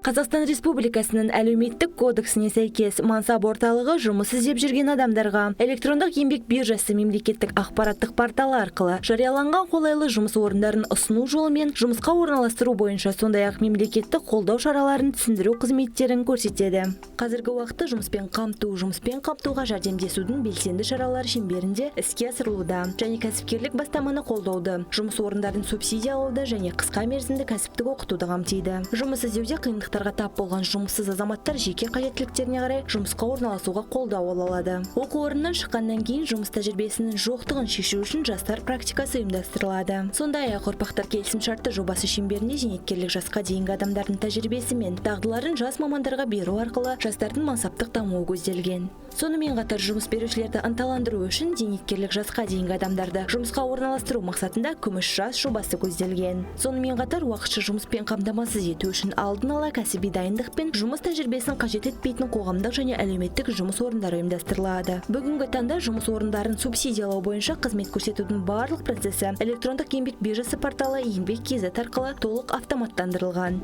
Қазақстан Республикасының әлеуметтік кодексіне сәйкес мансап орталығы жұмыс іздеп жүрген адамдарға электрондық еңбек биржасы мемлекеттік ақпараттық порталы арқылы жарияланған қолайлы жұмыс орындарын ұсыну жолымен жұмысқа орналастыру бойынша сондай-ақ мемлекеттік қолдау шараларын түсіндіру қызметтерін көрсетеді. Қазіргі уақытта жұмыспен қамтуға жәрдемдесудің белсенді шаралары шеңберінде іске асырылуда және кәсіпкерлік бастаманы қолдауды, жұмыс орындарын субсидиялауды және қысқа мерзімді кәсіптік оқытуды қамтиды. Жұмыс іздеуде қиындықтарға тап болған жұмыссыз азаматтар жеке қажеттіліктеріне қарай жұмысқа орналасуға қолдау ала алады. Оқу орнынан шыққаннан кейін жұмыс тәжірибесінің жоқтығын шешу үшін жастар практикасы ұйымдастырылады. Сондай-ақ ұрпақтар келісімшарты жобасы шеңберінде зейнеткерлік жасқа дейінгі адамдардың тәжірибесі мен дағдыларын жас мамандарға беру арқылы жастардың мансаптық дамуы көзделген. Сонымен қатар жұмыс берушілерді ынталандыру үшін зейнеткерлік жасқа дейінгі адамдарды жұмысқа орналастыру мақсатында күміс жас жобасы көзделген. Сонымен қатар уақытша жұмыспен қамтамасыз ету үшін алдын ала кәсіби дайындық пен жұмыс тәжірибесін қажет етпейтін қоғамдық және әлеуметтік жұмыс орындары ұйымдастырылады. Бүгінгі таңда жұмыс орындарын субсидиялау бойынша қызмет көрсетудің барлық процесі электрондық еңбек биржасы порталы еңбек.кз арқылы толық автоматтандырылған.